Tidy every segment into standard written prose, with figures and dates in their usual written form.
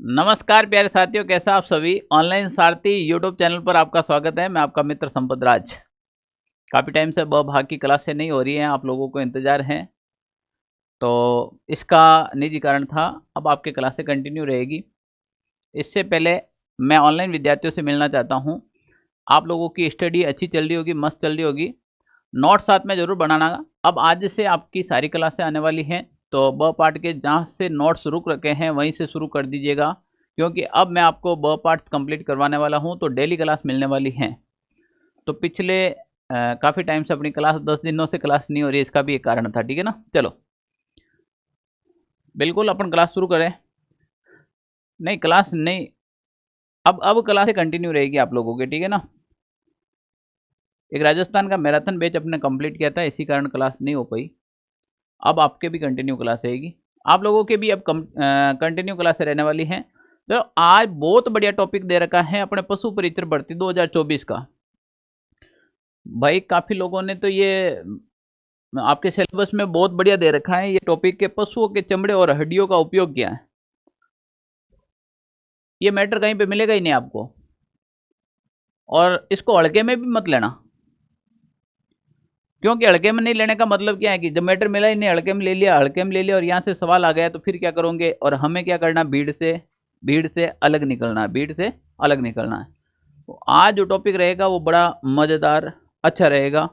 नमस्कार प्यारे साथियों, कैसा आप सभी। ऑनलाइन सारथी यूट्यूब चैनल पर आपका स्वागत है। मैं आपका मित्र संपत राज। काफ़ी टाइम से ब भाग की क्लासें नहीं हो रही हैं, आप लोगों को इंतज़ार है, तो इसका निजी कारण था। अब आपकी क्लासें कंटिन्यू रहेगी। इससे पहले मैं ऑनलाइन विद्यार्थियों से मिलना चाहता हूं। आप लोगों की स्टडी अच्छी चल रही होगी, मस्त चल रही होगी। नोट साथ में ज़रूर बनाना। अब आज से आपकी सारी क्लासें आने वाली हैं, तो ब पार्ट के जहाँ से नोट्स रुक रखे हैं वहीं से शुरू कर दीजिएगा, क्योंकि अब मैं आपको ब पार्ट कंप्लीट करवाने वाला हूं, तो डेली क्लास मिलने वाली है। तो पिछले काफ़ी टाइम से अपनी क्लास 10 दिनों से क्लास नहीं हो रही है, इसका भी एक कारण था। ठीक है ना, चलो बिल्कुल अपन क्लास शुरू करें। नहीं क्लास नहीं, अब क्लास कंटिन्यू रहेगी आप लोगों की, ठीक है ना। एक राजस्थान का मैराथन बैच अपने कंप्लीट किया था, इसी कारण क्लास नहीं हो पाई। अब आपके भी कंटिन्यू क्लास रहेगी, आप लोगों के भी अब कंटिन्यू क्लास रहने वाली हैं। तो आज बहुत बढ़िया टॉपिक दे रखा है अपने पशु परिचर भर्ती 2024 का। भाई काफ़ी लोगों ने तो ये आपके सिलेबस में बहुत बढ़िया दे रखा है ये टॉपिक, के पशुओं के चमड़े और हड्डियों का उपयोग क्या है। ये मैटर कहीं पे मिलेगा ही नहीं आपको, और इसको हल्के में भी मत लेना, क्योंकि हल्के में नहीं लेने का मतलब क्या है कि जब मैटर मिला ही नहीं, हल्के में ले लिया, हल्के में ले लिया और यहाँ से सवाल आ गया तो फिर क्या करोगे। और हमें क्या करना, भीड़ से अलग निकलना है, भीड़ से अलग निकलना है। तो आज जो टॉपिक रहेगा वो बड़ा मज़ेदार अच्छा रहेगा,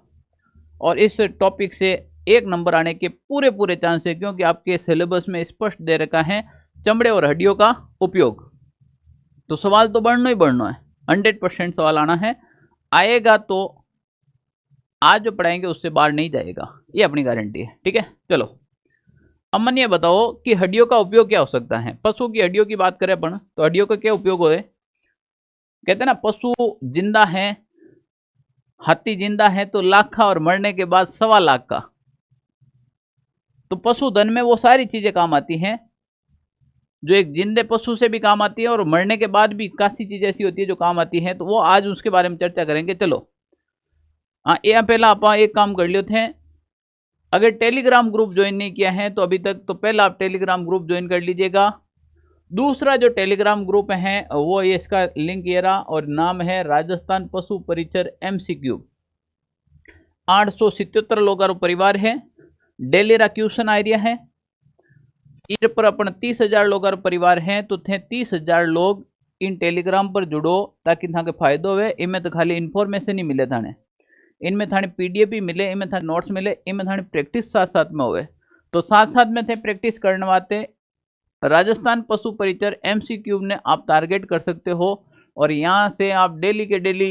और इस टॉपिक से 1 नंबर आने के पूरे पूरे चांस है, क्योंकि आपके सिलेबस में स्पष्ट दे रखा है चमड़े और हड्डियों का उपयोग। तो सवाल तो बढ़ना ही बढ़ना है, 100% सवाल आना है। आएगा तो आज जो पढ़ाएंगे उससे बाहर नहीं जाएगा, ये अपनी गारंटी है। ठीक है, चलो अब मन ये बताओ कि हड्डियों का उपयोग क्या हो सकता है। पशु की हड्डियों की बात करें अपन, तो हड्डियों का क्या उपयोग हो है। कहते हैं ना, पशु जिंदा है, हाथी जिंदा है तो लाख का, और मरने के बाद 1.25 लाख का। तो पशुधन में वो सारी चीजें काम आती हैं जो एक जिंदे पशु से भी काम आती है, और मरने के बाद भी काफी चीजें ऐसी होती है जो काम आती हैं। तो वो आज उसके बारे में चर्चा करेंगे। चलो हाँ, ये पहला आप एक काम कर लियो थे। अगर टेलीग्राम ग्रुप ज्वाइन नहीं किया है तो अभी तक, तो पहला आप टेलीग्राम ग्रुप ज्वाइन कर लीजिएगा। दूसरा जो टेलीग्राम ग्रुप है वो ये, इसका लिंक ये रहा, और नाम है राजस्थान पशु परिचर MCQ। 877 लोग परिवार है, डेली रा क्वेश्चन आइडिया है। इस पर अपन 30,000 लोग परिवार हैं, तो थे 30,000 लोग इन टेलीग्राम पर जुड़ो, ताकि था फायदो हुए। इनमें तो खाली इन्फॉर्मेशन ही मिले थाने, इनमें थाने PDF भी मिले, इनमें थाने नोट्स मिले, इनमें थाने प्रैक्टिस साथ साथ में होवे। तो साथ साथ में थे प्रैक्टिस करने वास्ते राजस्थान पशु परिचर MCQ ने आप टारगेट कर सकते हो, और यहाँ से आप डेली के डेली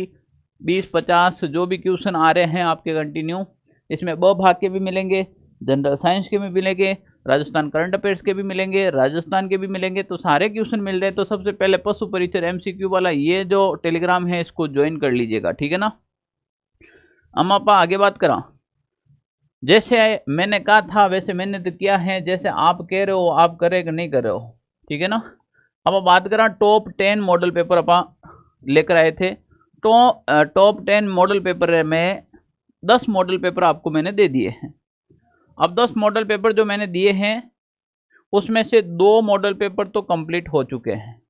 20-50 जो भी क्वेश्चन आ रहे हैं आपके कंटिन्यू, इसमें ब भाग के भी मिलेंगे, जनरल साइंस के भी मिलेंगे, राजस्थान करंट अफेयर्स के भी मिलेंगे, राजस्थान के भी मिलेंगे। तो सारे क्वेश्चन मिल रहे हैं। तो सबसे पहले पशु परिचर MCQ वाला ये जो टेलीग्राम है इसको ज्वाइन कर लीजिएगा, ठीक है ना। हम आप आगे बात करा, जैसे मैंने कहा था वैसे मैंने तो किया है, जैसे आप कह रहे हो आप करे कि नहीं कर रहे हो, ठीक है ना। अब बात करा टॉप 10 मॉडल पेपर आप लेकर आए थे। तो टॉप 10 मॉडल पेपर में 10 मॉडल पेपर आपको मैंने दे दिए हैं। अब 10 मॉडल पेपर जो मैंने दिए हैं उसमें से 2 मॉडल पेपर तो कंप्लीट हो चुके हैं,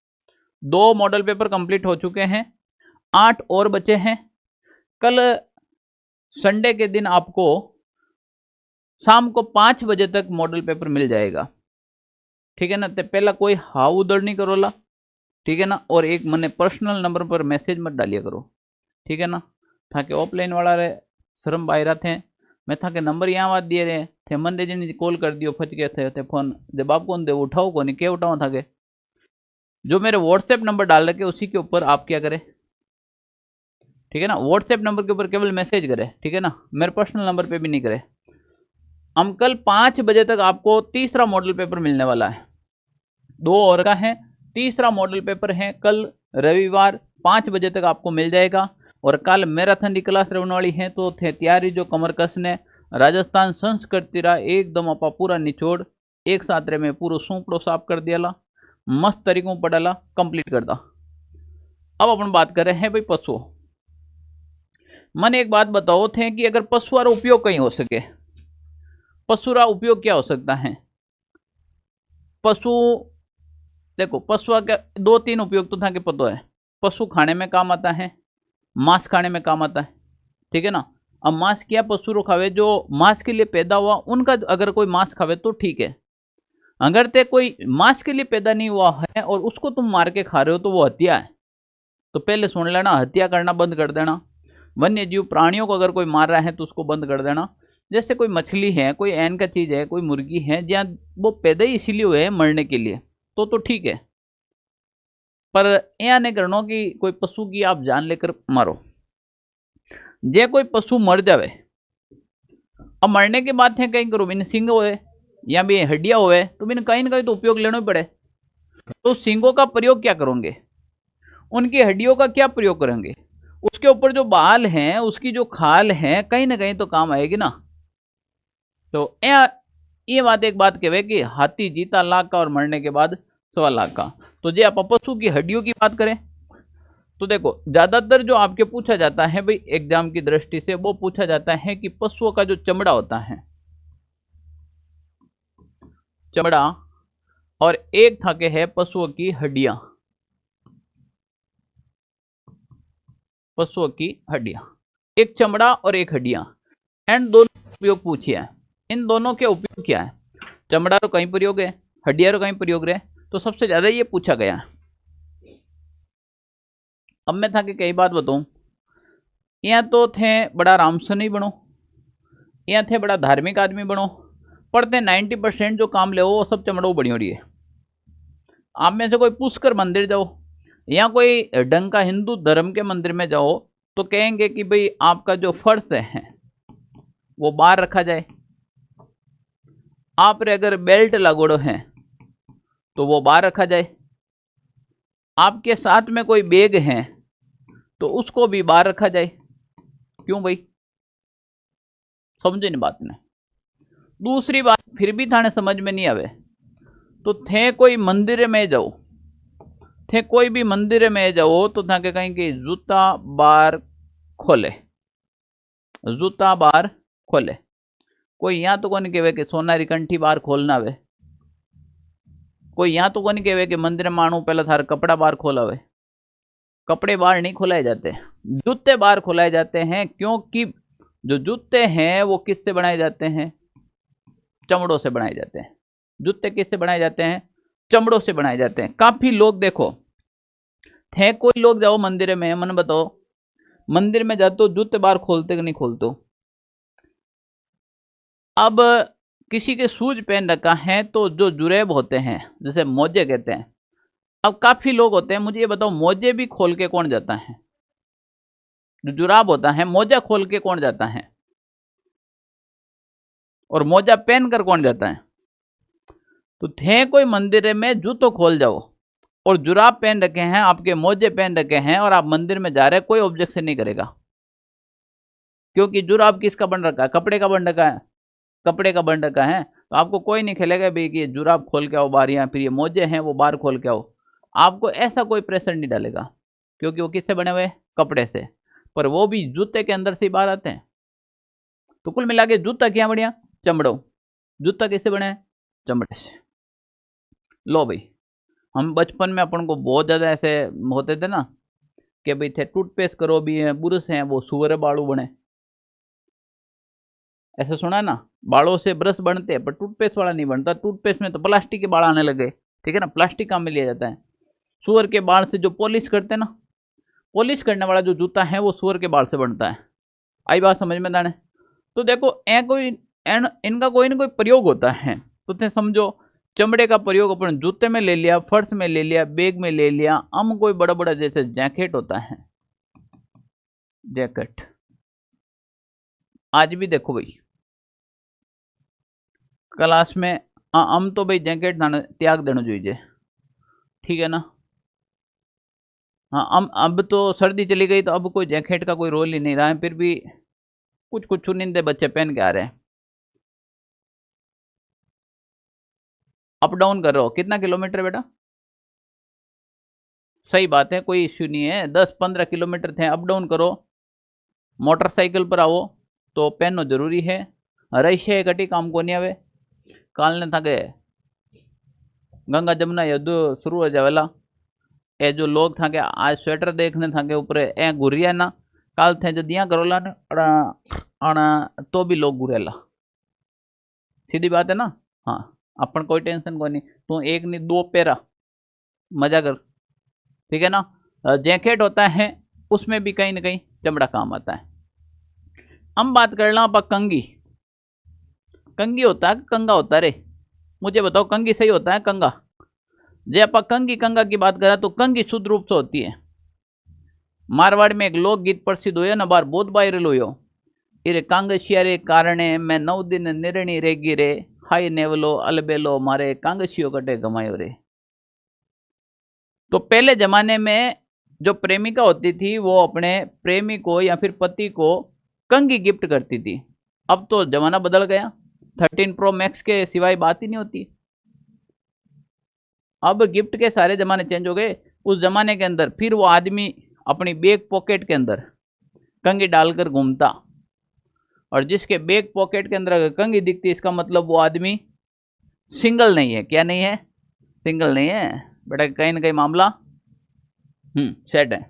2 मॉडल पेपर कंप्लीट हो चुके हैं, 8 और बचे हैं। कल संडे के दिन आपको शाम को 5 बजे तक मॉडल पेपर मिल जाएगा, ठीक है ना। तो पहला कोई हाउ उधर नहीं करोला, ठीक है ना। और एक मैंने पर्सनल नंबर पर मैसेज मत डालिया करो, ठीक है ना। था के ऑफलाइन वाला रे शर्म बाहर थे, मैं था के नंबर यहाँ बात दिए रहे थे, मन जी कॉल कर दियो, फच गए थे फोन, जब आप कौन दे उठाओ कौन क्या उठाओ था के, जो मेरे व्हाट्सएप नंबर डाल रखे उसी के ऊपर आप क्या करें, ठीक है ना। व्हाट्सएप नंबर के ऊपर केवल मैसेज करें, ठीक है ना, मेरे पर्सनल नंबर पे भी नहीं करे। हम कल 5 बजे तक आपको तीसरा मॉडल पेपर मिलने वाला है, 2 और का है, तीसरा मॉडल पेपर है कल रविवार 5 बजे तक आपको मिल जाएगा। और कल मैराथन की क्लास रहने वाली है, तो थे तैयारी जो कमर कस ने राजस्थान संस्कृति रा एकदम अपा पूरा निचोड़ एक साथ रे में पूरा सूपड़ो साफ कर दिया, मस्त तरीकों पढ़ाला, कंप्लीट कर दा। अब अपन बात कर रहे हैं भाई पशु। मन एक बात बताओ थे कि अगर पशु का उपयोग कहीं हो सके, पशु का उपयोग क्या हो सकता है। पशु देखो पशु का 2-3 उपयोग तो था कि पता है। पशु खाने में काम आता है, मांस खाने में काम आता है, ठीक है ना। अब मांस क्या पशु रो खावे, जो मांस के लिए पैदा हुआ उनका अगर कोई मांस खावे तो ठीक है। अगर ते कोई मांस के लिए पैदा नहीं हुआ है और उसको तुम मार के खा रहे हो तो वो हत्या है। तो पहले सुन लेना, हत्या करना बंद कर देना। वन्य जीव प्राणियों को अगर कोई मार रहा है तो उसको बंद कर देना। जैसे कोई मछली है, कोई ऐन का चीज है, कोई मुर्गी है, जहाँ वो पैदा ही इसीलिए हुए है मरने के लिए, तो ठीक है। पर यह नहीं करना कि कोई पशु की आप जान लेकर मारो। जे कोई पशु मर जावे, अब मरने के बाद थे कहीं करो बिन सिंग होए या भी हड्डियां होए तो बिन कहीं ना कहीं तो उपयोग लेना ही पड़े। तो सिंगों का प्रयोग क्या करोगे, उनकी हड्डियों का क्या प्रयोग करेंगे, उसके ऊपर जो बाल हैं, उसकी जो खाल है, कहीं ना कहीं तो काम आएगी ना। तो ये बात एक बात कहे कि हाथी जीता लाख का और मरने के बाद 1.25 लाख का। तो जे आप पशु की हड्डियों की बात करें तो देखो ज्यादातर जो आपके पूछा जाता है भाई एग्जाम की दृष्टि से, वो पूछा जाता है कि पशुओं का जो चमड़ा होता है, चमड़ा, और एक था के है पशुओं की हड्डियां, पशुओं की हड्डियां, एक चमड़ा और एक हड्डियां, एंड दोनों उपयोग पूछिए। इन दोनों के उपयोग क्या है, चमड़ा तो कहीं प्रयोग है, हड्डियां तो कहीं प्रयोग रहे, तो सबसे ज्यादा ये पूछा गया। अब मैं था कि कई बात बताऊं, यहाँ तो थे बड़ा रामसनी बनो, यहाँ थे बड़ा धार्मिक आदमी बनो, पढ़ते 90% जो काम ले वो सब चमड़ो बनी हो रही है। आप में से कोई पूछकर मंदिर जाओ या कोई ढंग का हिंदू धर्म के मंदिर में जाओ तो कहेंगे कि भाई आपका जो फर्श है वो बाहर रखा जाए, आप रे अगर बेल्ट लगोड़ो है तो वो बाहर रखा जाए, आपके साथ में कोई बैग है तो उसको भी बाहर रखा जाए। क्यों भाई, समझे नहीं बात ने। दूसरी बात फिर भी थाने समझ में नहीं आवे तो थे कोई मंदिर में जाओ, थे कोई भी मंदिर में जाओ तो था के कहीं कि जूता बार खोले, जूता बार खोले। कोई यहाँ तो कौन कहे कि सोनारी कंठी बार खोलना वे, कोई यहाँ तो कौन कहे कि मंदिर में आणु पहले थार कपड़ा बार खोलावे। कपड़े बाहर नहीं खुलाए जाते, जूते बाहर खुलाए जाते हैं, क्योंकि जो जूते हैं वो किससे बनाए जाते हैं, चमड़ों से बनाए जाते हैं। जूते किससे बनाए जाते हैं, चमड़ों से बनाए जाते हैं। काफी लोग देखो थे, कोई लोग जाओ मंदिर में, मन बताओ मंदिर में जाते हो जूते बाहर खोलते कि नहीं खोलते। अब किसी के शूज पहन रखा है तो जो जुरेब होते हैं, जैसे मोजे कहते हैं, अब काफी लोग होते हैं, मुझे ये बताओ मोजे भी खोल के कौन जाता है, जो जुराब होता है मोजा खोल के कौन जाता है, और मोजा पहन कर कौन जाता है। तो थे कोई मंदिर में जूतो खोल जाओ और जुराब पहन रखे हैं, आपके मोजे पहन रखे हैं और आप मंदिर में जा रहे हैं, कोई ऑब्जेक्शन नहीं करेगा, क्योंकि जुराब किसका बन रखा है, कपड़े का बन रखा है, कपड़े का बन रखा है। तो आपको कोई नहीं खेलेगा भाई कि ये जुराब खोल के आओ बाहर, या फिर ये मोजे हैं वो बाहर खोल के आओ, आपको ऐसा कोई प्रेशर नहीं डालेगा, क्योंकि वो किससे बने हुए, कपड़े से, पर वो भी जूते के अंदर से बाहर आते हैं। तो कुल मिला के जूता क्या बढ़िया, चमड़ो। जूता किससे बने, चमड़े से। लो भाई, हम बचपन में अपन को बहुत ज्यादा ऐसे होते थे ना कि भाई थे टूथपेस्ट करो भी है, बुरश हैं वो सुअर बाड़ू बने, ऐसा सुना ना, बालों से ब्रश बनते हैं पर टूथपेस्ट वाला नहीं बनता, टूथपेस्ट में तो प्लास्टिक के बाल आने लगे, ठीक है ना, प्लास्टिक काम में लिया जाता है। सुअर के बाल से जो पॉलिश करते हैं ना, पॉलिश करने वाला जो जूता है वो सुअर के बाल से बनता है। आई बात समझ में दाने। तो देखो इनका कोई ना कोई प्रयोग होता है, तो थे समझो चमड़े का प्रयोग अपन जूते में ले लिया, फर्श में ले लिया, बैग में ले लिया, हम कोई बड़ा बड़ा जैसे जैकेट होता है, जैकेट। आज भी देखो भाई क्लास में हम तो भाई जैकेट त्याग देना चाहिए, ठीक है ना। हाँ अब तो सर्दी चली गई तो अब कोई जैकेट का कोई रोल ही नहीं रहा है, फिर भी कुछ कुछ चुनिंदे बच्चे पहन के आ रहे हैं। अप डाउन कर रहे हो, कितना किलोमीटर बेटा, सही बात है, कोई इश्यू नहीं है, 10-15 किलोमीटर थे, अप डाउन करो, मोटरसाइकिल पर आओ तो पहनो जरूरी है, रही कटी काम को नहीं आवे। काल ने था के गंगा जमुना युद्ध शुरू हो जावेला। ए जो लोग था के आज स्वेटर देखने था के ऊपर ए घुरिया ना, काल थे जो दिया करोला ने अड़ा तो भी लोग घुरेला। सीधी बात है ना। हाँ, अपन कोई टेंशन को नहीं, तू एक नहीं दो पेरा मजा कर, ठीक है ना। जैकेट होता है उसमें भी कहीं ना कहीं चमड़ा काम आता है। हम बात कर ला आप कंगी। कंगी होता है कंगा होता है रे, मुझे बताओ कंगी सही होता है कंगा? जे आप कंगी कंगा की बात करें तो कंगी शुद्ध रूप से होती है। मारवाड़ में एक लोकगीत प्रसिद्ध हुआ ना, बार बहुत वायरल हुयो। इरे कांगशियारे कारणे मैं 9 दिन निरणी रेगी रे, हाय नेवलो अलबेलो मारे कांगशियो कटे गमायो रे। तो पहले जमाने में जो प्रेमिका होती थी वो अपने प्रेमी को या फिर पति को कंगी गिफ्ट करती थी। अब तो जमाना बदल गया, 13 प्रो मैक्स के सिवाय बात ही नहीं होती। अब गिफ्ट के सारे जमाने चेंज हो गए। उस जमाने के अंदर फिर वो आदमी अपनी बैक पॉकेट के अंदर कंगी डालकर घूमता, और जिसके बैक पॉकेट के अंदर अगर कंगी दिखती इसका मतलब वो आदमी सिंगल नहीं है। क्या नहीं है? सिंगल नहीं है बेटा, कहीं ना कहीं मामला सेट है।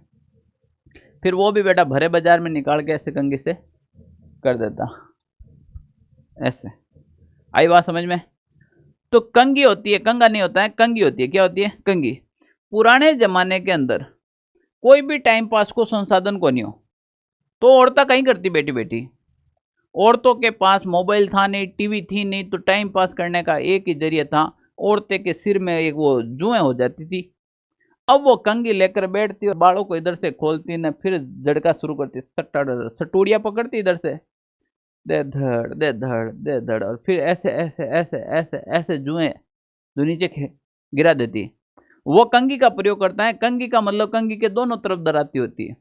फिर वो भी बेटा भरे बाजार में निकाल के ऐसे कंगी से कर देता, ऐसे। आई बात समझ में? तो कंगी होती है, कंगा नहीं होता है, कंगी होती है। क्या होती है? कंगी। पुराने जमाने के अंदर कोई भी टाइम पास को संसाधन को नहीं हो तो औरतें कहीं करती बैठी बैठी। औरतों के पास मोबाइल था नहीं, टीवी थी नहीं, तो टाइम पास करने का एक ही जरिया था, औरतें के सिर में एक वो जुएं हो जाती थी। अब वो कंगी लेकर बैठती और बालों को इधर से खोलती न फिर झड़का शुरू करती, सटूड़िया पकड़ती इधर से, दे धड़ दे धड़ दे धड़, और फिर ऐसे ऐसे ऐसे ऐसे ऐसे जुएं जो नीचे गिरा देती। वो कंगी का प्रयोग करता है। कंगी का मतलब कंगी के दोनों तरफ दराती होती है।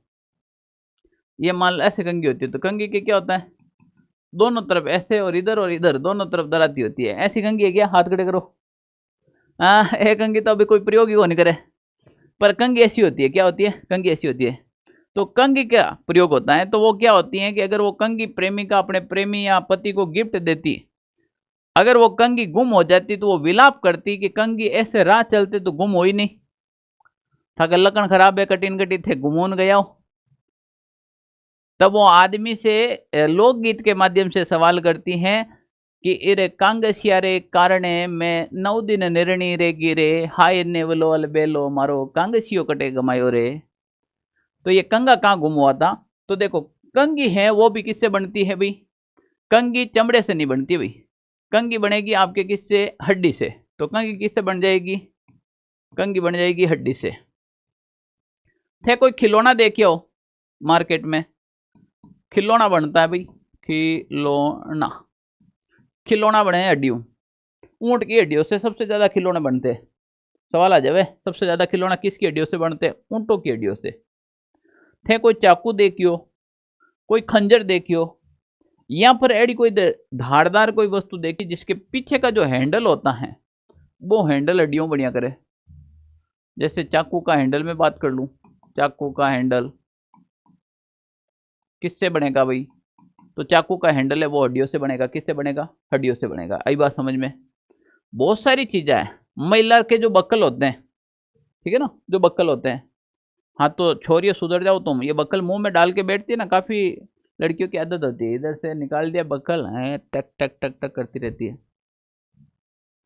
ये मान ऐसे कंगी होती है तो कंगी के क्या होता है? दोनों तरफ ऐसे और इधर दोनों तरफ दराती होती है। ऐसी कंगी है क्या? हाथ खड़े करो। एक कंगी तो अभी कोई प्रयोग ही नहीं करे, पर कंगी ऐसी होती है। क्या होती है? कंगी ऐसी होती है। तो कंगी क्या प्रयोग होता है? तो वो क्या होती है कि अगर वो कंगी प्रेमिका अपने प्रेमी या पति को गिफ्ट देती, अगर वो कंगी गुम हो जाती तो वो विलाप करती कि कंगी ऐसे राह चलते तो गुम हो ही नहीं था, लकड़ खराब है, कटिन कटी थे, गुमून गया हो। तब वो आदमी से लोकगीत के माध्यम से सवाल करती हैं कि इरे कांगसियारे कारणे मैं 9 दिन निर्णी रे गिरे, हाय नेवलो अलबेलो मारो कांगसियो कटे गमायो रे। तो ये कंगा कहाँ गुम हुआ था? तो देखो, कंगी है वो भी किससे बनती है भाई? कंगी चमड़े से नहीं बनती भाई, कंगी बनेगी आपके किससे? हड्डी से। तो कंगी किससे बन जाएगी? कंगी बन जाएगी हड्डी से। थे कोई खिलौना देखिए हो मार्केट में, खिलौना बनता है भाई, खिलौना। खिलौना बने हड्डियों, ऊंट की हड्डियों से सबसे ज्यादा खिलौने बनते हैं। सवाल आ जावे, सबसे ज्यादा खिलौना किसकी हड्डियों से बनते हैं? ऊंटों की हड्डियों से। थे कोई चाकू देखियो, कोई खंजर देखियो, या फिर एडी कोई धारदार कोई वस्तु देखी जिसके पीछे का जो हैंडल होता है वो हैंडल हड्डियों बढ़िया करे। जैसे चाकू का हैंडल में बात कर लूं, चाकू का हैंडल किससे बनेगा भाई? तो चाकू का हैंडल है वो हड्डियों से बनेगा। किससे बनेगा? हड्डियों से बनेगा। आई बात समझ में? बहुत सारी चीजें हैं। महिला के जो बक्कल होते हैं, ठीक है ना, जो बक्कल होते हैं, हाँ तो छोरियो सुधर जाओ तुम, ये बक्कल मुंह में डाल के बैठती है ना, काफी लड़कियों की आदत होती है, इधर से निकाल दिया बक्कल है, टक टक टक टक करती रहती है।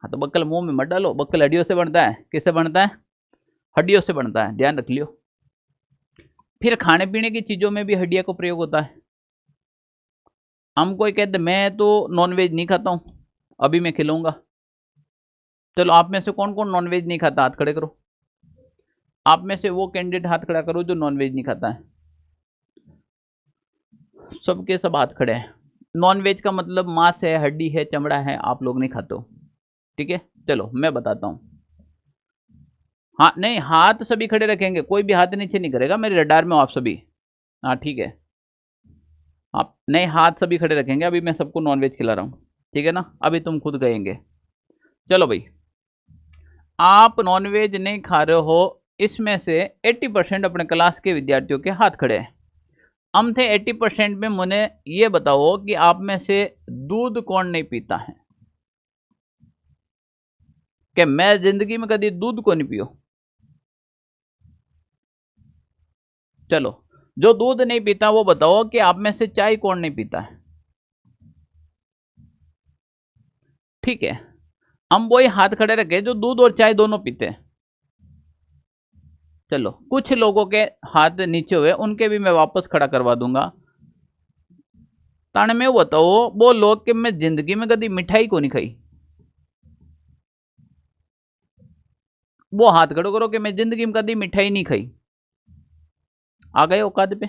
हाँ तो बक्कल मुंह में मत डालो, बक्कल हड्डियों से बनता है। किससे बनता है? हड्डियों से बनता है, ध्यान रख लियो। फिर खाने पीने की चीजों में भी हड्डिया का प्रयोग होता है। हम कोई कहते मैं तो नॉनवेज नहीं खाता हूं, अभी मैं खिलाऊंगा। चलो आप में से कौन कौन नॉनवेज नहीं खाता? हाथ खड़े करो। आप में से वो कैंडिडेट हाथ खड़ा करो जो नॉनवेज नहीं खाता है। सबके सब हाथ खड़े हैं। नॉनवेज का मतलब मांस है, हड्डी है, चमड़ा है, आप लोग नहीं खाते हो, ठीक है। चलो मैं बताता हूं। हाँ नहीं, हाथ सभी खड़े रखेंगे, कोई भी हाथ नीचे नहीं करेगा, मेरे रडार में हो आप सभी। हाँ ठीक है, आप नहीं, हाथ सभी खड़े रखेंगे। अभी मैं सबको नॉनवेज खिला रहा हूँ, ठीक है ना। अभी तुम खुद कहेंगे। चलो भाई, आप नॉनवेज नहीं खा रहे हो, इसमें से 80% अपने क्लास के विद्यार्थियों के हाथ खड़े हैं। हम थे 80% में। मुझे ये बताओ कि आप में से दूध कौन नहीं पीता है? कि मैं जिंदगी में कभी दूध को नहीं पियो। चलो, जो दूध नहीं पीता वो बताओ कि आप में से चाय कौन नहीं पीता है? ठीक है, हम वही हाथ खड़े रखे जो दूध और चाय दोनों पीते हैं। चलो, कुछ लोगों के हाथ नीचे हुए, उनके भी मैं वापस खड़ा करवा दूंगा। ताने में वो बताओ वो लोग कि मैं जिंदगी में कभी मिठाई को नहीं खाई। वो हाथ खड़ो करो कि मैं जिंदगी में कभी मिठाई नहीं खाई। आ गए औकात पे?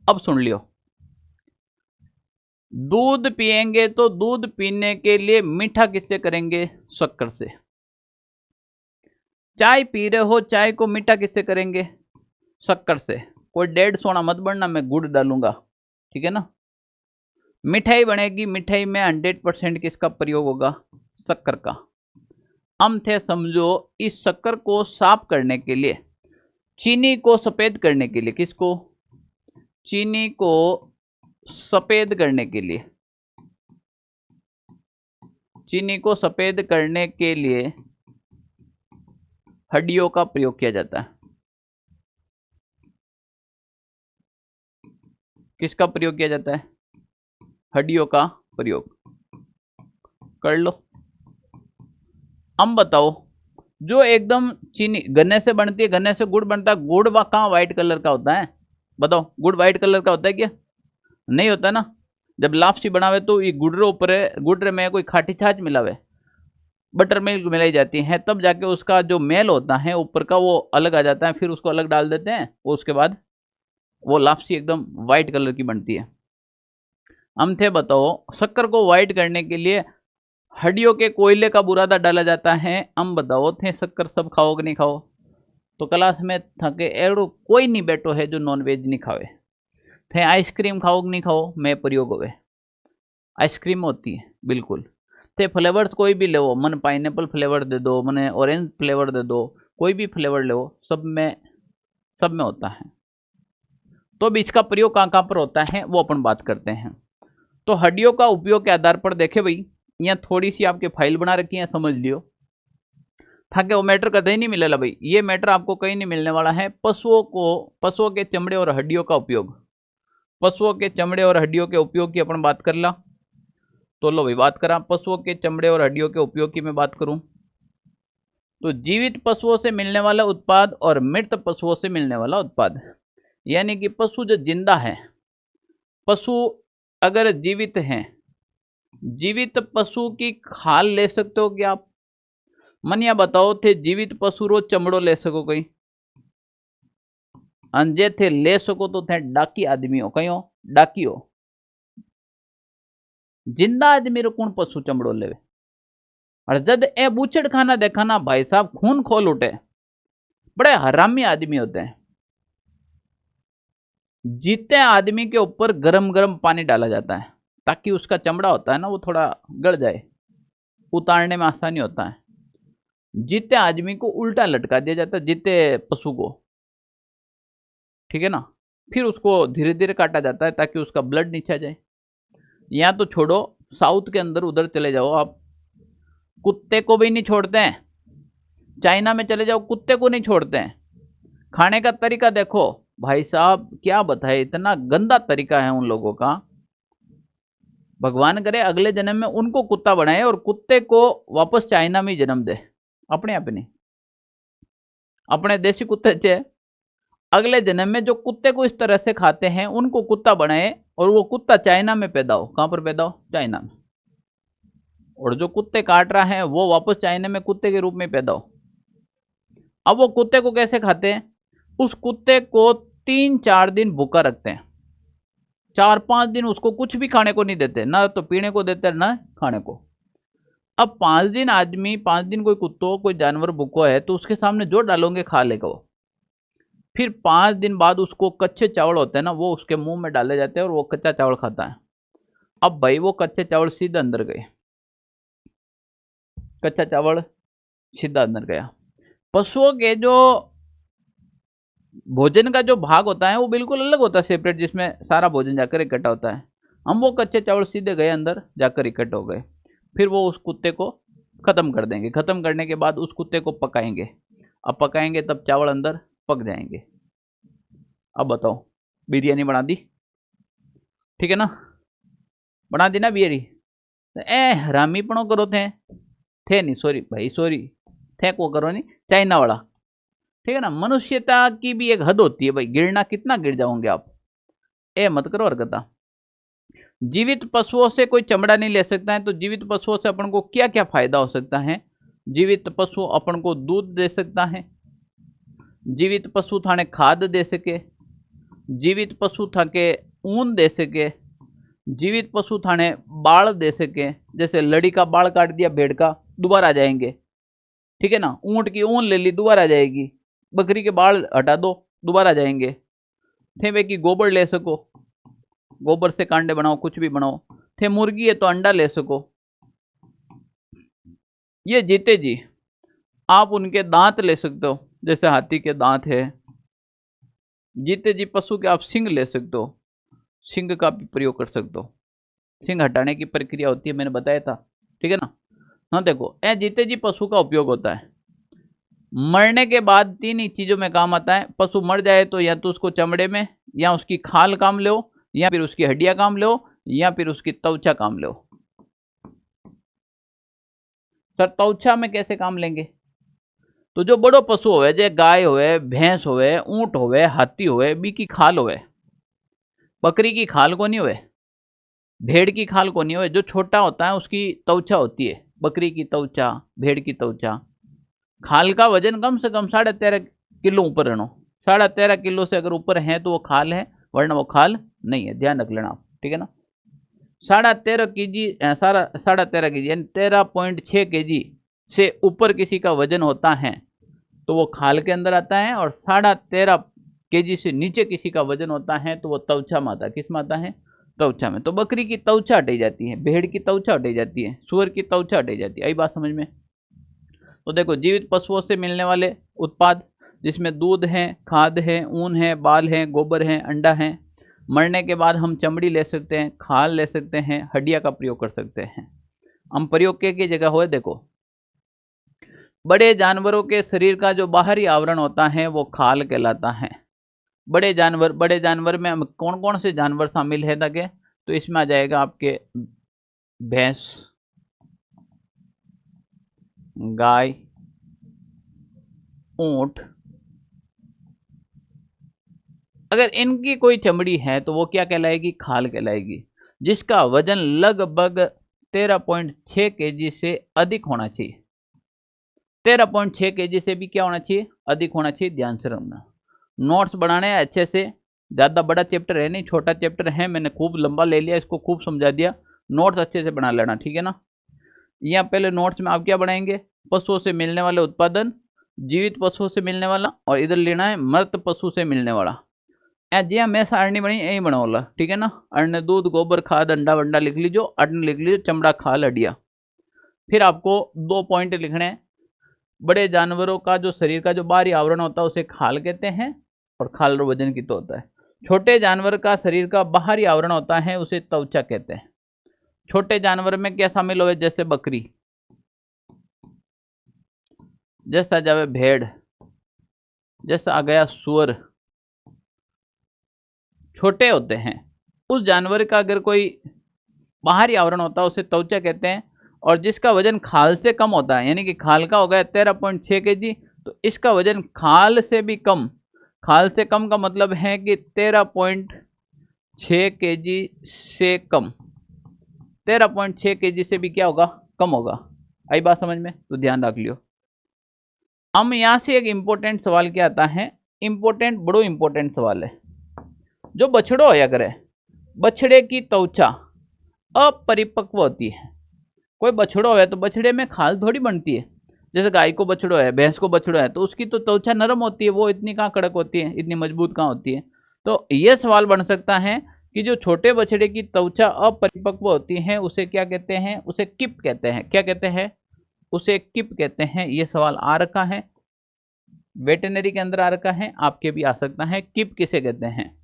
अब सुन लियो, दूध पिएंगे तो दूध पीने के लिए मीठा किससे करेंगे? शक्कर से। चाय पी रहे हो, चाय को मीठा किससे करेंगे? शक्कर से। कोई 1.5 सोना मत बढ़ना, मैं गुड़ डालूंगा, ठीक है ना। मिठाई बनेगी, मिठाई में 100% किसका प्रयोग होगा? शक्कर का। हम थे समझो, इस शक्कर को साफ करने के लिए, चीनी को सफेद करने के लिए, किसको? चीनी को सफेद करने के लिए, चीनी को सफेद करने के लिए हड्डियों का प्रयोग किया जाता है। किसका प्रयोग किया जाता है? हड्डियों का प्रयोग। कर लो। हम बताओ, जो एकदम चीनी गन्ने से बनती है, गन्ने से गुड़ बनता है, गुड़ कहाँ व्हाइट कलर का होता है? बताओ, गुड़ व्हाइट कलर का होता है क्या? नहीं होता ना। जब लापसी बनावे तो ये गुड़ ऊपर, गुड़ में कोई खाटी छाछ मिलावे, बटर मिल्क मिलाई जाती है, तब जाके उसका जो मेल होता है ऊपर का वो अलग आ जाता है, फिर उसको अलग डाल देते हैं, उसके बाद वो लापसी एकदम व्हाइट कलर की बनती है। हम थे बताओ, शक्कर को व्हाइट करने के लिए हड्डियों के कोयले का बुरादा डाला जाता है। हम बताओ थे शक्कर सब खाओ कि नहीं खाओ? तो क्लास में थके एड़ो कोई नहीं बैठो है जो नॉन वेज नहीं खावे। थे आइसक्रीम खाओ कि नहीं खाओ? मैं प्रयोग होवे, आइसक्रीम होती है बिल्कुल। थे फ्लेवर्स कोई भी ले, मन पाइनएप्पल फ्लेवर दे दो, मन ऑरेंज फ्लेवर दे दो, कोई भी फ्लेवर ले, सब में होता है। तो अब इसका प्रयोग कहाँ कहाँ पर होता है वो अपन बात करते हैं। तो हड्डियों का उपयोग के आधार पर देखे भाई, यहाँ थोड़ी सी आपके फाइल बना रखी है, समझ लियो, ताकि वो मैटर कहीं नहीं मिलेगा भाई, ये मैटर आपको कहीं नहीं मिलने वाला है। पशुओं के चमड़े और हड्डियों का उपयोग, पशुओं के चमड़े और हड्डियों के उपयोग की अपन बात कर ला। तो लो भाई बात करा, पशुओं के चमड़े और हड्डियों के उपयोग की मैं बात करूं तो जीवित पशुओं से मिलने वाला उत्पाद और मृत पशुओं से मिलने वाला उत्पाद, यानी कि पशु जो जिंदा है, पशु अगर जीवित हैं, जीवित पशु की खाल ले सकते हो क्या आप? मनिया बताओ थे जीवित पशु रो चमड़ो ले सको कोई? अंजे थे ले सको तो थे डाकी आदमी हो, कहीं हो डाकी हो। जिंदा आदमी रो कौन पशु चमड़ो लेवे? और जब ए बूचड़ खाना देखा ना भाई साहब, खून खोल उठे। बड़े हरामी आदमी होते हैं। जीते आदमी के ऊपर गरम गरम पानी डाला जाता है ताकि उसका चमड़ा होता है ना वो थोड़ा गल जाए, उतारने में आसानी होता है। जीते आदमी को उल्टा लटका दिया जाता है, जीते पशु को, ठीक है ना। फिर उसको धीरे धीरे काटा जाता है ताकि उसका ब्लड नीचे आ जाए। यहाँ तो छोड़ो, साउथ के अंदर उधर चले जाओ आप, कुत्ते को भी नहीं छोड़ते हैं। चाइना में चले जाओ, कुत्ते को नहीं छोड़ते हैं। खाने का तरीका देखो भाई साहब, क्या बताए, इतना गंदा तरीका है उन लोगों का। भगवान करे अगले जन्म में उनको कुत्ता बनाए और कुत्ते को वापस चाइना में जन्म दे, अपने अपने अपने देसी कुत्ते चे, अगले जन्म में जो कुत्ते को इस तरह से खाते हैं उनको कुत्ता बनाए और वो कुत्ता चाइना में पैदा हो। कहां पर पैदा हो? चाइना में। और जो कुत्ते काट रहा है वो वापस चाइना में कुत्ते के रूप में पैदा हो। अब वो कुत्ते को कैसे खाते हैं? उस कुत्ते को 3-4 दिन भूखा रखते हैं, 4-5 दिन उसको कुछ भी खाने को नहीं देते, ना तो पीने को देते ना खाने को। अब 5 दिन आदमी, 5 दिन कोई कुत्तो कोई जानवर भूखो है तो उसके सामने जो डालोगे खा लेगा वो। फिर 5 दिन बाद उसको कच्चे चावल होते हैं ना, वो उसके मुंह में डाले जाते हैं और वो कच्चा चावल खाता है। अब भाई वो कच्चे चावल सीधे अंदर गए, कच्चा चावल सीधा अंदर गया। पशुओं के जो भोजन का जो भाग होता है वो बिल्कुल अलग होता है, सेपरेट, जिसमें सारा भोजन जाकर इकट्ठा होता है। हम वो कच्चे चावल सीधे गए अंदर जाकर इकट्ठे हो गए। फिर वो उस कुत्ते को खत्म कर देंगे। खत्म करने के बाद उस कुत्ते को पकाएंगे। अब पकाएंगे तब चावल अंदर पक जाएंगे। अब बताओ, बिरयानी बना दी, ठीक है ना, बना दी ना बिरयानी। हरामीपणो करो थे नहीं, सॉरी भाई, सॉरी, थे को करो नहीं, चाइना वाला, ठीक है ना। मनुष्यता की भी एक हद होती है भाई, गिरना कितना गिर जाओगे आप, मत करो हरकता। जीवित पशुओं से कोई चमड़ा नहीं ले सकता है, तो जीवित पशुओं से अपन को क्या क्या फायदा हो सकता है। जीवित पशु अपन को दूध दे सकता है, जीवित पशु थाने खाद दे सके, जीवित पशु था के ऊन दे सके, जीवित पशु थाने बाल दे सके, जैसे लड़ी का बाल काट दिया भेड़ का, दोबारा आ जाएंगे, ठीक है ना। ऊंट की ऊन ले ली, दोबारा आ जाएगी। बकरी के बाल हटा दो, दोबारा आ जाएंगे। थे वे की गोबर ले सको, गोबर से कांडे बनाओ, कुछ भी बनाओ। थे मुर्गी है तो अंडा ले सको। ये जीते जी आप उनके दांत ले सकते हो, जैसे हाथी के दांत है। जीते जी पशु के आप सिंग ले सकते हो, सिंग का भी प्रयोग कर सकते हो। सिंग हटाने की प्रक्रिया होती है, मैंने बताया था, ठीक है ना। हाँ देखो, जीते जी पशु का उपयोग होता है। मरने के बाद 3 ही चीजों में काम आता है। पशु मर जाए तो या तो उसको चमड़े में, या उसकी खाल काम लो, या फिर उसकी हड्डियां काम लो, या फिर उसकी त्वचा काम लो। सर त्वचा में कैसे काम लेंगे? तो जो बड़ो पशु होवे, जैसे गाय होवे, भैंस होवे, ऊंट होवे, हाथी होवे, बी की खाल होवे। बकरी की खाल को नहीं होवे, भेड़ की खाल को नहीं होवे। जो छोटा होता है उसकी त्वचा होती है, बकरी की त्वचा, भेड़ की त्वचा। खाल का वजन कम से कम 13.5 किलो ऊपर रहना। 13.5 किलो से अगर ऊपर है तो वो खाल है, वरना वो खाल नहीं है, ध्यान रख लेना आप, ठीक है ना। 13.5 केजी, 13.5 केजी यानी 13.6 केजी से ऊपर किसी का वजन होता है तो वो खाल के अंदर आता है, और 13.5 केजी से नीचे किसी का वजन होता है तो वो त्वचा में आता है। किस में आता है? त्वचा में। तो बकरी की त्वचा हटाई जाती है, भेड़ की त्वचा हटाई जाती है, सुअर की त्वचा हटाई जाती है। आई बात समझ में? तो देखो, जीवित पशुओं से मिलने वाले उत्पाद जिसमें दूध है, खाद है, ऊन है, बाल है, गोबर है, अंडा है। मरने के बाद हम चमड़ी ले सकते हैं, खाल ले सकते हैं, हड्डियां का प्रयोग कर सकते हैं। हम प्रयोग के जगह हो, देखो बड़े जानवरों के शरीर का जो बाहरी आवरण होता है वो खाल कहलाता है। बड़े जानवर में हम कौन कौन से जानवर शामिल है ताकि, तो इसमें आ जाएगा आपके भैंस, गाय, ऊंट। अगर इनकी कोई चमड़ी है तो वो क्या कहलाएगी? खाल कहलाएगी, जिसका वजन लगभग 13.6 केजी से अधिक होना चाहिए। 13.6 केजी से भी क्या होना चाहिए? अधिक होना चाहिए। ध्यान से रखना, नोट्स बनाने अच्छे से। ज़्यादा बड़ा चैप्टर है नहीं, छोटा चैप्टर है, मैंने खूब लंबा ले लिया, इसको खूब समझा दिया। नोट्स अच्छे से बना लेना, ठीक है ना। यहाँ पहले नोट्स में आप क्या बनाएंगे? पशुओं से मिलने वाले उत्पादन, जीवित पशुओं से मिलने वाला, और इधर लेना है मृत पशु से मिलने वाला। जी हाँ, मैं सारणी बनी यही बनाओला, ठीक है ना। अन्न, दूध, गोबर, खाद, अंडा वंडा लिख लीजिए, अन्न लिख लीजिए, चमड़ा, खाल, हड्डियाँ। फिर आपको 2 पॉइंट लिखने हैं। बड़े जानवरों का जो शरीर का जो बाहरी आवरण होता है उसे खाल कहते हैं, और खाल वजन की तो होता है। छोटे जानवर का शरीर का बाहरी आवरण होता है उसे त्वचा कहते हैं। छोटे जानवर में क्या शामिल हो? जैसे बकरी, जैसा जावे भेड़, जैसा आ गया सुअर, छोटे होते हैं। उस जानवर का अगर कोई बाहरी आवरण होता है उसे त्वचा कहते हैं। और जिसका वजन खाल से कम होता है, यानी कि खाल का हो गया 13.6 केजी, तो इसका वजन खाल से भी कम। खाल से कम का मतलब है कि 13.6 केजी से कम, 13.6 केजी से भी क्या होगा? कम होगा। आई बात समझ में? तो ध्यान रख लियो। हम यहां से एक इंपॉर्टेंट सवाल क्या आता है, इंपॉर्टेंट, बड़ो इंपॉर्टेंट सवाल है। जो बछड़ो होया करे, बछड़े की त्वचा अपरिपक्व होती है। कोई बछड़ो है तो बछड़े में खाल थोड़ी बनती है। जैसे गाय को बछड़ो है, भैंस को बछड़ो है, तो उसकी तो त्वचा नरम होती है, वो इतनी कहाँ कड़क होती है, इतनी मजबूत कहाँ होती है। तो यह सवाल बन सकता है कि जो छोटे बछड़े की त्वचा अपरिपक्व होती है उसे क्या कहते हैं? उसे किप कहते हैं। क्या कहते हैं? उसे किप कहते हैं। यह सवाल आ रखा है, वेटनरी के अंदर आ रखा है, आपके भी आ सकता है। किप किसे कहते हैं?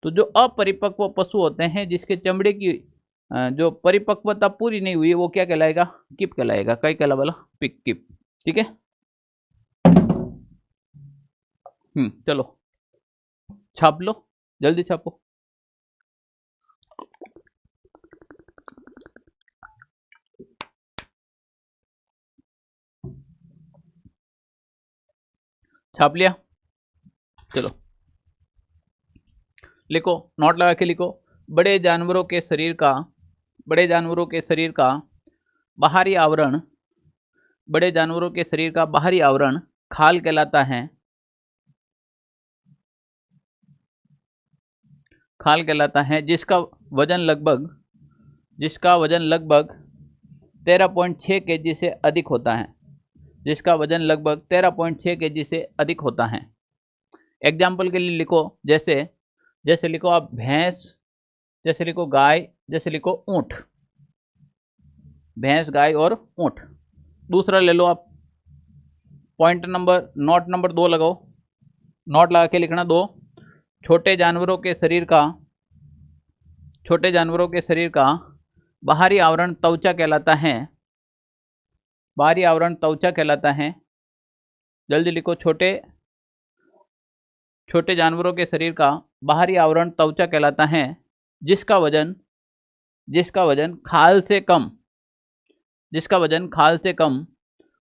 तो जो अपरिपक्व पशु होते हैं, जिसके चमड़े की जो परिपक्वता पूरी नहीं हुई है वो क्या कहलाएगा? किप कहलाएगा। कई कहला बोला? पिक किप। ठीक है, चलो छाप लो, जल्दी छापो। छाप लिया? चलो लिखो, नोट लगा के लिखो। बड़े जानवरों के शरीर का बाहरी आवरण, बड़े जानवरों के शरीर का बाहरी आवरण खाल कहलाता है। खाल कहलाता है, जिसका वजन लगभग 13.6 केजी से अधिक होता है। जिसका वजन लगभग 13.6 केजी से अधिक होता है। एग्जाम्पल के लिए लिखो, जैसे लिखो आप भैंस, जैसे लिखो गाय, जैसे लिखो ऊंट। भैंस, गाय और ऊंट। दूसरा ले लो आप, पॉइंट नंबर, नोट नंबर 2 लगाओ। नोट लगा के लिखना 2। छोटे जानवरों के शरीर का बाहरी आवरण त्वचा कहलाता है। बाहरी आवरण त्वचा कहलाता है। जल्दी लिखो, छोटे जानवरों के शरीर का बाहरी आवरण त्वचा कहलाता है, जिसका वजन खाल से कम,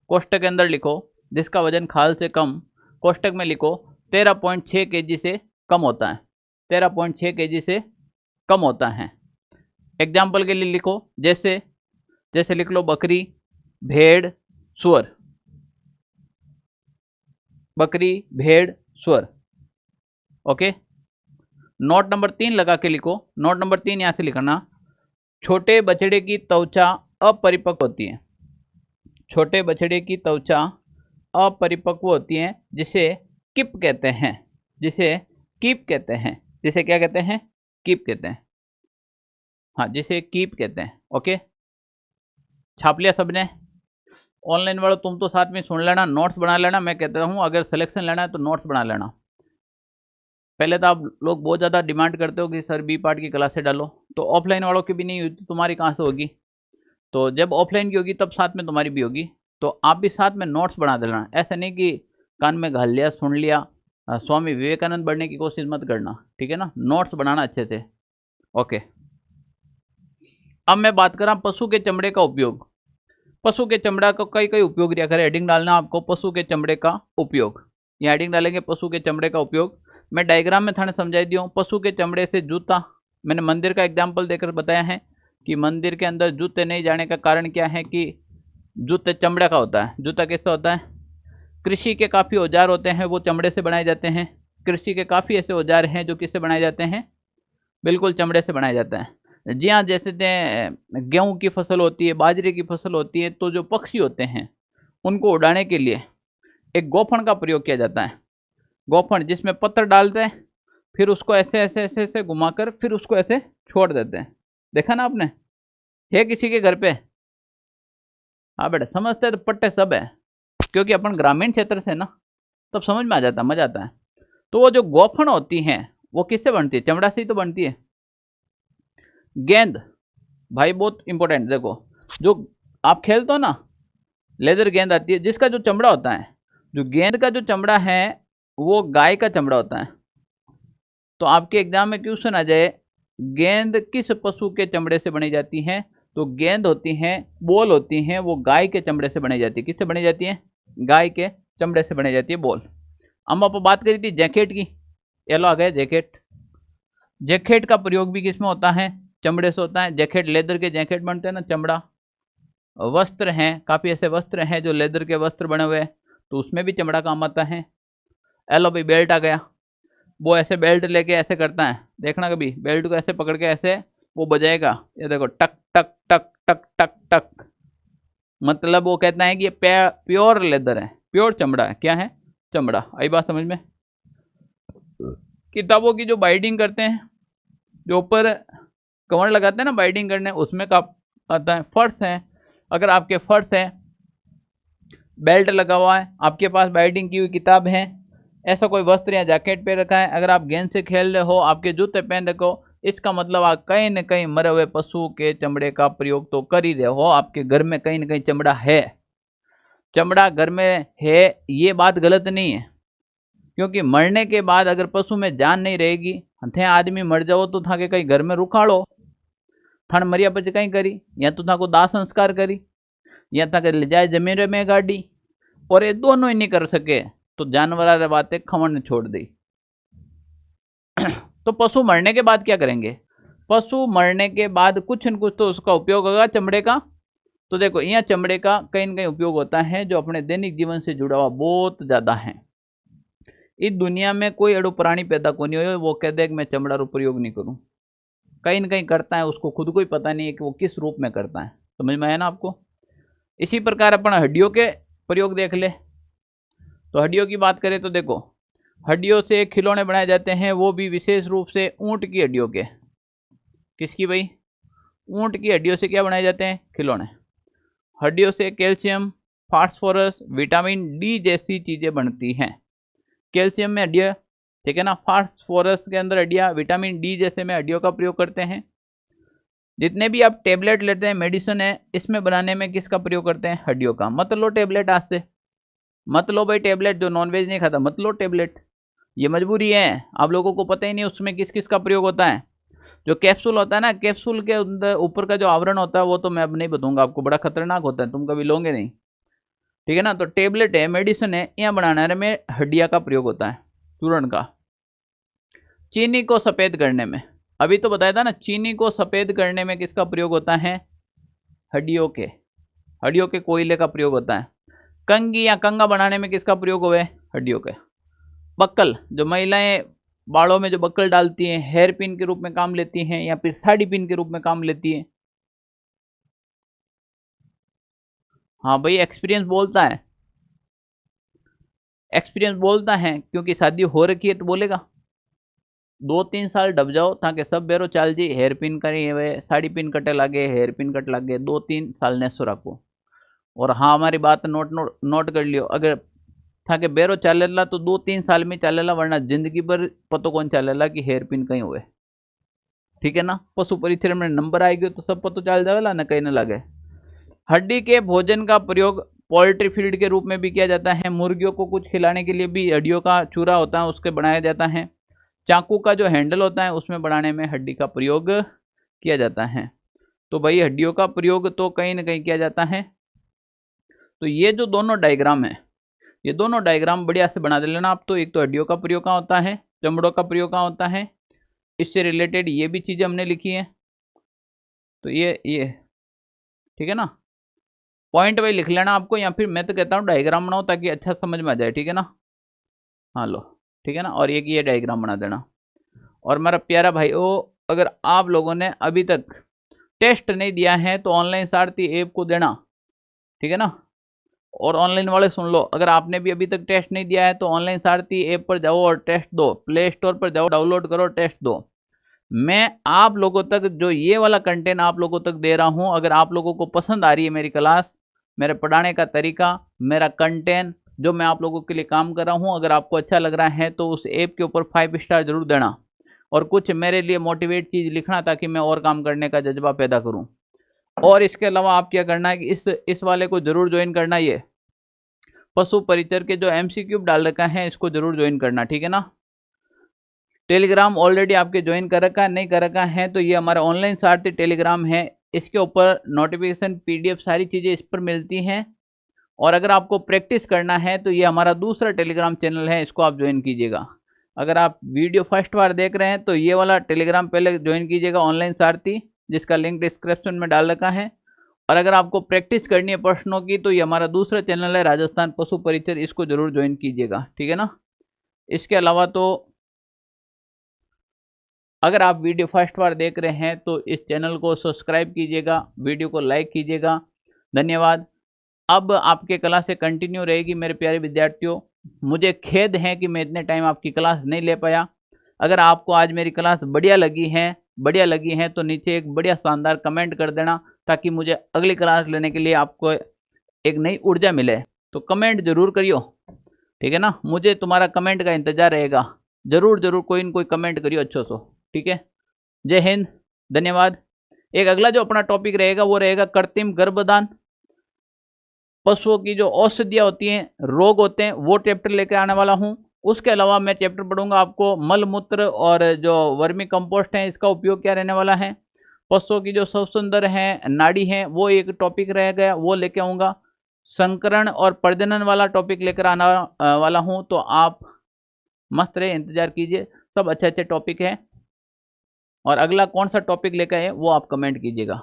कोष्टक के अंदर लिखो, जिसका वजन खाल से कम, कोष्टक में लिखो 13.6 केजी से कम होता है। 13.6 केजी से कम होता है। एग्जाम्पल के लिए लिखो, जैसे लिख लो बकरी, भेड़, सूअर। बकरी, भेड़, सूअर। ओके। नोट नंबर 3 लगा के लिखो। नोट नंबर 3 यहां से लिखना, छोटे बछड़े की त्वचा अपरिपक्व होती है। छोटे बछड़े की त्वचा अपरिपक्व होती है, जिसे किप कहते हैं। जिसे क्या कहते हैं? कीप कहते हैं। हाँ, जिसे कीप कहते हैं। ओके, छाप लिया सबने? ऑनलाइन वालों तुम तो साथ में सुन लेना, नोट्स बना लेना। मैं कहता हूँ अगर सिलेक्शन लेना है तो नोट्स बना लेना। पहले तो आप लोग बहुत ज़्यादा डिमांड करते हो कि सर बी पार्ट की क्लासें डालो, तो ऑफलाइन वालों की भी नहीं हुई तो तुम्हारी कहाँ से होगी? तो जब ऑफलाइन की होगी तब साथ में तुम्हारी भी होगी। तो आप भी साथ में नोट्स बना देना। ऐसा नहीं कि कान में घाल लिया, सुन लिया। स्वामी विवेकानंद बनने की कोशिश मत करना, ठीक है ना? नोट्स बनाना अच्छे से। ओके, अब मैं बात कर रहा हूँ पशु के चमड़े का उपयोग। पशु के चमड़ा का कई उपयोग दिया करे। हेडिंग डालना आपको, पशु के चमड़े का उपयोग। ये हेडिंग डालेंगे, पशु के चमड़े का उपयोग। मैं डायग्राम में थाने समझाई दिया हूँ। पशु के चमड़े से जूता, मैंने मंदिर का एग्जाम्पल देकर बताया है कि मंदिर के अंदर जूते नहीं जाने का कारण क्या है कि जूते चमड़े का होता है। जूता कैसा होता है? कृषि के काफ़ी औजार होते हैं वो चमड़े से बनाए जाते हैं। कृषि के काफ़ी ऐसे औजार हैं जो किससे बनाए जाते हैं? बिल्कुल चमड़े से बनाया जाता है। जी हाँ, जैसे गेहूं की फसल होती है, बाजरे की फसल होती है, तो जो पक्षी होते हैं उनको उड़ाने के लिए एक गोफन का प्रयोग किया जाता है। गोफन, जिसमें पत्थर डालते हैं, फिर उसको ऐसे ऐसे ऐसे ऐसे घुमाकर फिर उसको ऐसे छोड़ देते हैं। देखा ना आपने? है किसी के घर पे? हाँ बेटा, समझते हैं तो पट्टे सब है, क्योंकि अपन ग्रामीण क्षेत्र से ना, तब समझ में आ जाता, मजा आता है। तो वो जो गोफन होती हैं वो किससे बनती है? चमड़ा से ही तो बनती है। गेंद भाई बहुत इंपॉर्टेंट। देखो, जो आप खेलते हो ना, लेदर गेंद आती है, जिसका जो चमड़ा होता है, जो गेंद का जो चमड़ा है वो गाय का चमड़ा होता है। तो आपके एग्जाम में क्वेश्चन आ जाए, गेंद किस पशु के चमड़े से बनी जाती है? तो गेंद होती हैं, बॉल होती हैं, वो गाय के चमड़े से बनी जाती है। किससे बनी जाती है? गाय के चमड़े से बनी जाती है बॉल। हम आप बात करी थी जैकेट की, येलो आ गया जैकेट। जैकेट का प्रयोग भी किसमें होता है? चमड़े से होता है। जैकेट, लेदर के जैकेट बनते हैं ना, चमड़ा। वस्त्र हैं, काफ़ी ऐसे वस्त्र हैं जो लेदर के वस्त्र बने हुए हैं, तो उसमें भी चमड़ा काम आता है। एलो भाई, बेल्ट आ गया। वो ऐसे बेल्ट लेके ऐसे करता है, देखना कभी, बेल्ट को ऐसे पकड़ के ऐसे वो बजाएगा, ये देखो, टक टक टक टक टक टक। मतलब वो कहता है कि ये प्योर लेदर है, प्योर चमड़ा है। क्या है? चमड़ा। आई बात समझ में? किताबों की जो बाइंडिंग करते हैं, जो ऊपर कवर लगाते हैं ना बाइंडिंग करने, उसमें का आता है। फर्श है, अगर आपके फर्श है, बेल्ट लगा हुआ है, आपके पास बाइंडिंग की हुई किताब है, ऐसा कोई वस्त्र या जैकेट पे रखा है, अगर आप गेंद से खेल रहे हो, आपके जूते पहन रखो, इसका मतलब आप कहीं न कहीं मरे हुए पशु के चमड़े का प्रयोग तो कर ही रहे हो। आपके घर में कहीं न कहीं चमड़ा है, चमड़ा घर में है, ये बात गलत नहीं है। क्योंकि मरने के बाद अगर पशु में जान नहीं रहेगी, थे आदमी मर जाओ तो था के कहीं घर में रुखाड़ो, थान मरिया पछ कहीं करी, या तो था को दाह संस्कार करी, या था के ले जाए जमीन में गाड़ी, और ये दोनों ही नहीं कर सके तो जानवर बातें खमण छोड़ दी। तो पशु मरने के बाद क्या करेंगे? पशु मरने के बाद कुछ न कुछ तो उसका उपयोग होगा चमड़े का। तो देखो यहाँ चमड़े का कहीं न कहीं उपयोग होता है जो अपने दैनिक जीवन से जुड़ा हुआ बहुत ज्यादा है। इस दुनिया में कोई अड़ो प्राणी पैदा को नहीं हो वो कह दे कि मैं चमड़ा रो प्रयोग नहीं करूं, कहीं न कहीं करता है, उसको खुद को ही पता नहीं है कि वो किस रूप में करता है। समझ में आया ना आपको? इसी प्रकार अपन हड्डियों के प्रयोग देख ले। तो हड्डियों की बात करें तो देखो, हड्डियों से खिलौने बनाए जाते हैं, वो भी विशेष रूप से ऊंट की हड्डियों के। किसकी भाई? ऊंट की हड्डियों से क्या बनाए जाते हैं? खिलौने। हड्डियों से कैल्शियम, फास्फोरस, विटामिन डी जैसी चीजें बनती हैं। कैल्शियम में हड्डियां, ठीक है ना, फास्फोरस के अंदर हड्डियां, विटामिन डी जैसे में हड्डियों का प्रयोग करते हैं। जितने भी आप टेबलेट लेते हैं, मेडिसिन है, इसमें बनाने में किसका प्रयोग करते हैं? हड्डियों का। मत लो टेबलेट आज से, मत लो भाई टेबलेट, जो नॉनवेज नहीं खाता मत लो टेबलेट, ये मजबूरी है। आप लोगों को पता ही नहीं उसमें किस किस का प्रयोग होता है। जो कैप्सूल होता है ना, कैप्सूल के अंदर ऊपर का जो आवरण होता है वो तो मैं अब नहीं बताऊंगा आपको, बड़ा खतरनाक होता है, तुम कभी लोगे नहीं, ठीक है ना। तो टेबलेट है, मेडिसिन है, यहाँ बनाने में हड्डिया का प्रयोग होता है, चूर्ण का। चीनी को सफेद करने में, अभी तो बताया था ना, चीनी को सफेद करने में किसका प्रयोग होता है? हड्डियों के। हड्डियों के कोयले का प्रयोग होता है। कंगी या कंगा बनाने में किसका प्रयोग हुआ है? हड्डियों के। बक्कल, जो महिलाएं बालों में जो बक्कल डालती हैं, हेयर पिन के रूप में काम लेती हैं या फिर साड़ी पिन के रूप में काम लेती हैं। हाँ भाई, एक्सपीरियंस बोलता है, एक्सपीरियंस बोलता है, क्योंकि शादी हो रखी है तो बोलेगा। 2-3 साल डब जाओ ताकि सब बेरो चाल जी, हेयर पिन करी हुए, साड़ी पिन कटे लागे, हेयर पिन कट लागे, 2-3 साल ने सो रखो। और हाँ, हमारी बात नोट नोट नोट कर लियो, अगर था कि बेरो चालेला तो 2-3 साल में चालेला, वरना जिंदगी भर पतो कौन चालेला कि हेयर पिन कहीं हुए, ठीक है ना। पशु परिचय में नंबर आएगी तो सब पतो चल जाएगा ना, कहीं ना लगे। हड्डी के भोजन का प्रयोग पोल्ट्री फीड के रूप में भी किया जाता है। मुर्गियों को कुछ खिलाने के लिए भी हड्डियों का चूरा होता है, उसके बनाया जाता है। चाकू का जो हैंडल होता है उसमें बनाने में हड्डी का प्रयोग किया जाता है। तो भाई हड्डियों का प्रयोग तो कहीं ना कहीं किया जाता है। तो ये जो दोनों डायग्राम है, ये दोनों डायग्राम बढ़िया से बना दे लेना आप। तो एक तो हड्डियों का प्रयोग कहाँ होता है, चमड़ों का प्रयोग कहाँ होता है, इससे रिलेटेड ये भी चीजें हमने लिखी है। तो ये ठीक है ना, पॉइंट वाइज लिख लेना आपको, या फिर मैं तो कहता हूँ डायग्राम बनाओ ताकि अच्छा समझ में आ जाए, ठीक है ना। हाँ लो, ठीक है ना, और ये डायग्राम बना देना। और मेरा प्यारा भाई अगर आप लोगों ने अभी तक टेस्ट नहीं दिया है तो ऑनलाइन सारथी ऐप को देना, ठीक है ना। और ऑनलाइन वाले सुन लो, अगर आपने भी अभी तक टेस्ट नहीं दिया है तो ऑनलाइन सारथी ऐप पर जाओ और टेस्ट दो, प्ले स्टोर पर जाओ, डाउनलोड करो, टेस्ट दो। मैं आप लोगों तक जो ये वाला कंटेंट आप लोगों तक दे रहा हूं, अगर आप लोगों को पसंद आ रही है मेरी क्लास, मेरे पढ़ाने का तरीका, मेरा कंटेंट जो मैं आप लोगों के लिए काम कर रहा हूं, अगर आपको अच्छा लग रहा है तो उस ऐप के ऊपर 5 स्टार जरूर देना, और कुछ मेरे लिए मोटिवेट चीज लिखना ताकि मैं और काम करने का जज्बा पैदा करूं। और इसके अलावा आप क्या करना है कि इस वाले को जरूर ज्वाइन करना, ये पशु परिचर के जो MCQ डाल रखा है इसको जरूर ज्वाइन करना, ठीक है ना। टेलीग्राम ऑलरेडी आपके ज्वाइन कर रखा है, नहीं कर रखा है तो ये हमारा ऑनलाइन सारथी टेलीग्राम है, इसके ऊपर नोटिफिकेशन PDF सारी चीजें इस पर मिलती हैं। और अगर आपको प्रैक्टिस करना है तो ये हमारा दूसरा टेलीग्राम चैनल है, इसको आप ज्वाइन कीजिएगा। अगर आप वीडियो फर्स्ट बार देख रहे हैं तो ये वाला टेलीग्राम पहले ज्वाइन कीजिएगा, ऑनलाइन सारथी, जिसका लिंक डिस्क्रिप्शन में डाल रखा है। और अगर आपको प्रैक्टिस करनी है प्रश्नों की तो ये हमारा दूसरा चैनल है, राजस्थान पशु परिचर, इसको जरूर ज्वाइन कीजिएगा, ठीक है ना। इसके अलावा तो अगर आप वीडियो फर्स्ट बार देख रहे हैं तो इस चैनल को सब्सक्राइब कीजिएगा, वीडियो को लाइक कीजिएगा। धन्यवाद। अब आपके क्लास से कंटिन्यू रहेगी मेरे प्यारे विद्यार्थियों। मुझे खेद है कि मैं इतने टाइम आपकी क्लास नहीं ले पाया। अगर आपको आज मेरी क्लास बढ़िया लगी है तो नीचे एक बढ़िया शानदार कमेंट कर देना, ताकि मुझे अगली क्लास लेने के लिए आपको एक नई ऊर्जा मिले। तो कमेंट जरूर करियो, ठीक है ना, मुझे तुम्हारा कमेंट का इंतजार रहेगा। जरूर जरूर कोई न कोई कमेंट करियो अच्छो सो, ठीक है। जय हिंद, धन्यवाद। एक अगला जो अपना टॉपिक रहेगा वो रहेगा कृत्रिम गर्भधान। पशुओं की जो औषधियाँ होती हैं, रोग होते हैं, वो चैप्टर लेकर आने वाला हूँ। उसके अलावा मैं चैप्टर पढ़ूंगा आपको मल मूत्र और जो वर्मी कंपोस्ट है इसका उपयोग क्या रहने वाला है। पशुओं की जो श्वसन है, नाड़ी है, वो एक टॉपिक रह गया, वो लेके आऊँगा। संकरण और प्रजनन वाला टॉपिक लेकर आना वाला हूँ, तो आप मस्त रहे, इंतजार कीजिए, सब अच्छे अच्छे टॉपिक है। और अगला कौन सा टॉपिक लेकर आए वो आप कमेंट कीजिएगा।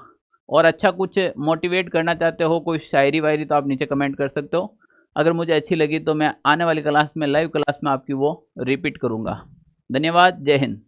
और अच्छा कुछ मोटिवेट करना चाहते हो, कोई शायरी वायरी, तो आप नीचे कमेंट कर सकते हो। अगर मुझे अच्छी लगी तो मैं आने वाली क्लास में, लाइव क्लास में आपकी वो रिपीट करूँगा। धन्यवाद, जय हिंद।